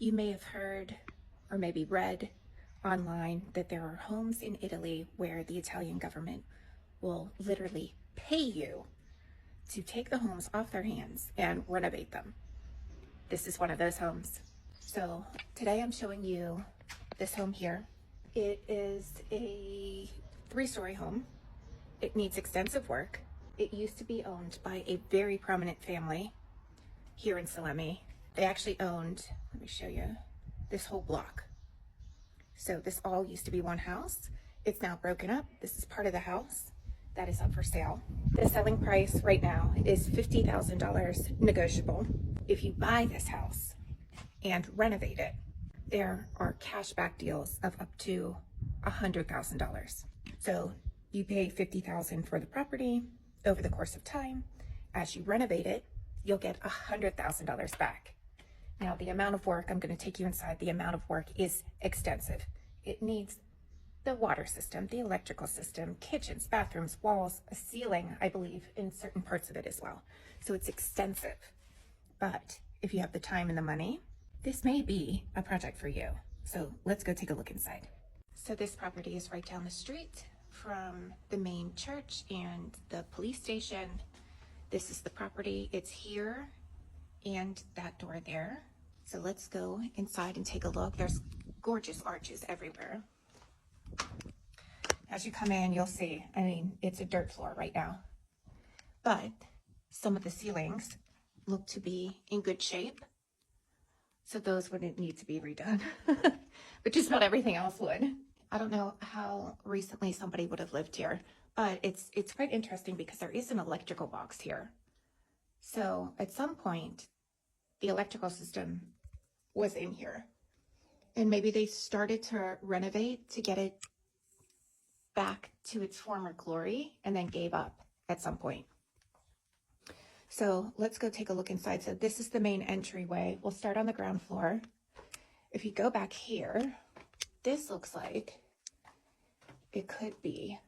You may have heard or maybe read online that there are homes in Italy where the Italian government will literally pay you to take the homes off their hands and renovate them. This is one of those homes. So today I'm showing you this home here. It is a 3-story home. It needs extensive work. It used to be owned by a very prominent family here in Sicily. They actually owned, let me show you, this whole block. So this all used to be one house. It's now broken up. This is part of the house that is up for sale. The selling price right now is $50,000 negotiable. If you buy this house and renovate it, there are cashback deals of up to $100,000. So you pay $50,000 for the property over the course of time. As you renovate it, you'll get $100,000 back. Now, the amount of work, I'm going to take you inside, the amount of work is extensive. It needs the water system, the electrical system, kitchens, bathrooms, walls, a ceiling, I believe, in certain parts of it as well. So it's extensive. But if you have the time and the money, this may be a project for you. So let's go take a look inside. So this property is right down the street from the main church and the police station. This is the property. It's here and that door there. So let's go inside and take a look. There's gorgeous arches everywhere. As you come in, you'll see, I mean, it's a dirt floor right now, but some of the ceilings look to be in good shape. So those wouldn't need to be redone, but just not everything else would. I don't know how recently somebody would have lived here, but it's quite interesting because there is an electrical box here. So at some point, the electrical system was in here, and maybe they started to renovate to get it back to its former glory and then gave up at some point. So let's go take a look inside. So this is the main entryway. We'll start on the ground floor. If you go back here, this looks like it could be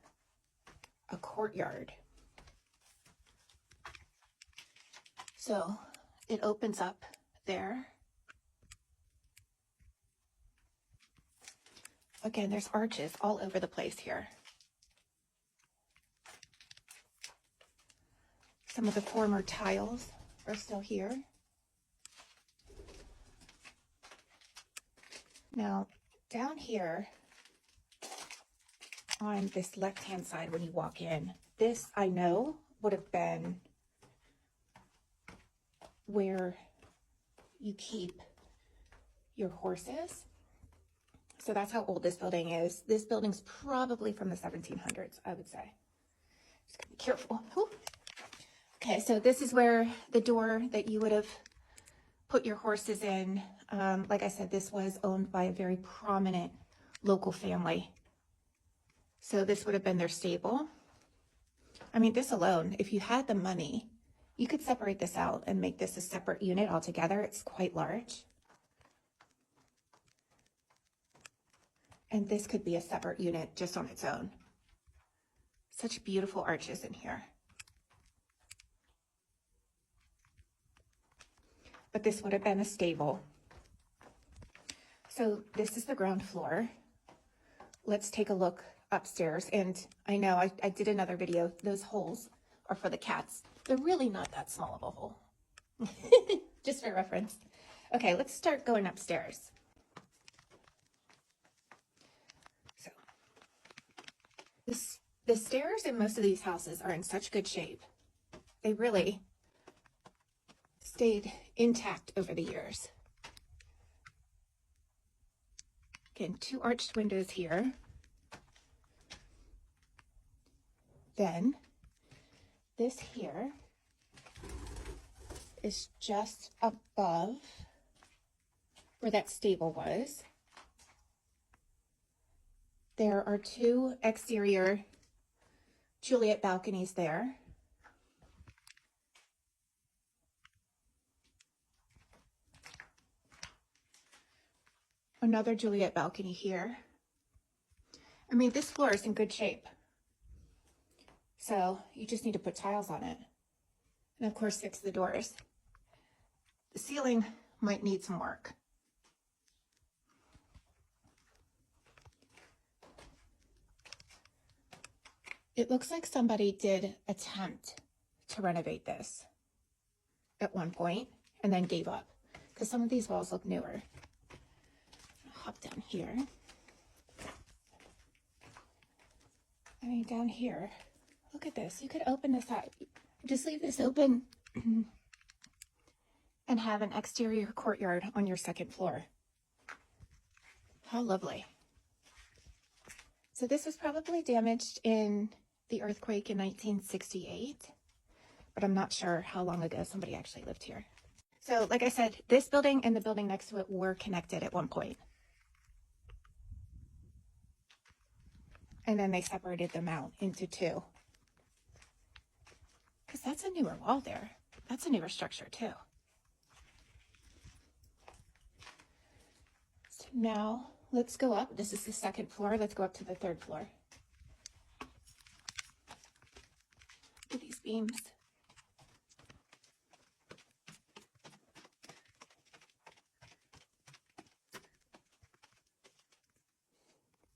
a courtyard. So it opens up there. Again, there's arches all over the place here. Some of the former tiles are still here. Now, down here on this left-hand side when you walk in, this I know would have been where you keep your horses. So that's how old this building is. This building's probably from the 1700s, I would say. Just gotta be careful. Ooh. Okay, so this is where the door that you would have put your horses in. Like I said, this was owned by a very prominent local family. So this would have been their stable. I mean, this alone, if you had the money, you could separate this out and make this a separate unit altogether. It's quite large. And this could be a separate unit just on its own. Such beautiful arches in here. But this would have been a stable. So this is the ground floor. Let's take a look upstairs. And I know I did another video. Those holes are for the cats. They're really not that small of a hole. Just for reference. Okay, let's start going upstairs. So the stairs in most of these houses are in such good shape. They really stayed intact over the years. Again, 2 arched windows here. Then this here is just above where that stable was. There are 2 exterior Juliet balconies there. Another Juliet balcony here. I mean, this floor is in good shape. So you just need to put tiles on it. And of course, fix the doors. The ceiling might need some work. It looks like somebody did attempt to renovate this at one point and then gave up because some of these walls look newer. I'll hop down here. I mean, down here, look at this. You could open this up. Just leave this open and have an exterior courtyard on your second floor. How lovely. So this was probably damaged in the earthquake in 1968, but I'm not sure how long ago somebody actually lived here. So like I said, this building and the building next to it were connected at one point. And then they separated them out into two. Because that's a newer wall there. That's a newer structure too. So now let's go up. This is the second floor. Let's go up to the third floor. Look at these beams.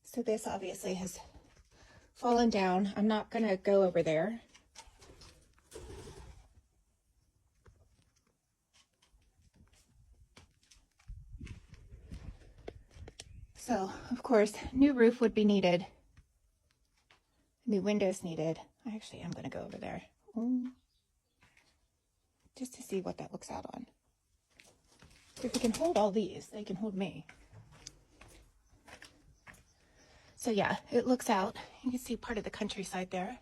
So this obviously has fallen down. I'm not going to go over there. So, of course, new roof would be needed. New windows needed. Actually, I'm going to go over there. Just to see what that looks out on. If we can hold all these, they can hold me. So yeah, it looks out. You can see part of the countryside there.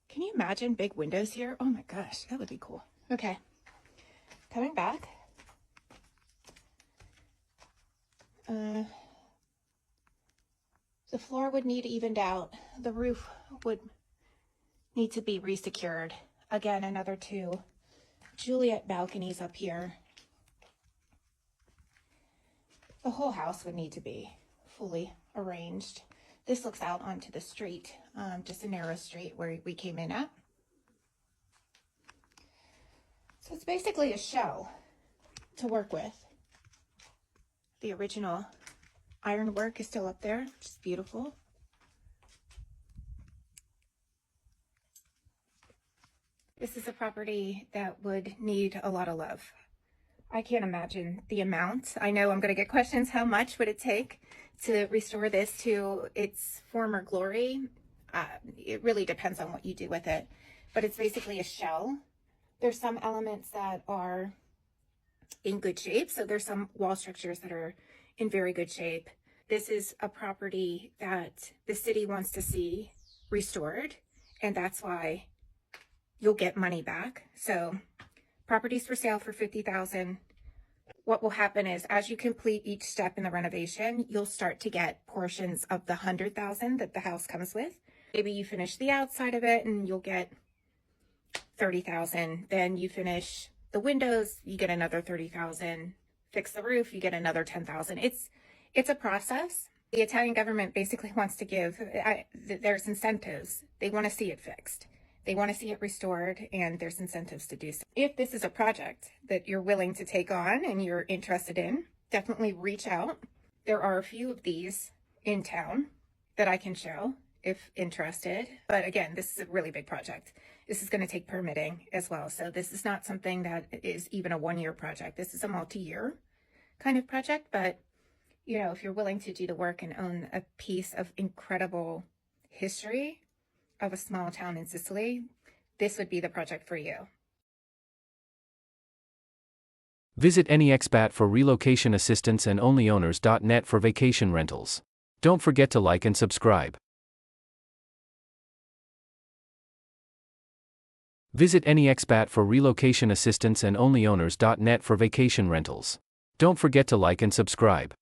Can you imagine big windows here? Oh my gosh, that would be cool. Okay, coming back. The floor would need evened out. The roof would need to be resecured. Again, another two Juliet balconies up here. The whole house would need to be fully arranged. This looks out onto the street, just a narrow street where we came in at. So it's basically a shell to work with. The original ironwork is still up there, which is beautiful. This is a property that would need a lot of love. I can't imagine the amount. I know I'm going to get questions. How much would it take to restore this to its former glory? It really depends on what you do with it, but it's basically a shell. There's some elements that are in good shape. So there's some wall structures that are in very good shape. This is a property that the city wants to see restored, and that's why you'll get money back. So properties for sale for $50,000. What will happen is as you complete each step in the renovation, you'll start to get portions of the $100,000 that the house comes with. Maybe you finish the outside of it and you'll get $30,000. Then you finish the windows, you get another $30,000. Fix the roof, you get another $10,000. It's a process. The Italian government basically wants to give, there's incentives. They want to see it fixed. They want to see it restored, and there's incentives to do so. If this is a project that you're willing to take on and you're interested in, definitely reach out. There are a few of these in town that I can show if interested. But again, this is a really big project. This is going to take permitting as well. So this is not something that is even a one-year project. This is a multi-year kind of project. But, you know, if you're willing to do the work and own a piece of incredible history of a small town in Sicily, this would be the project for you. Visit any EXPAT for relocation assistance and onlyowners.net for vacation rentals. Don't forget to like and subscribe. Visit any EXPAT for relocation assistance and onlyowners.net for vacation rentals. Don't forget to like and subscribe.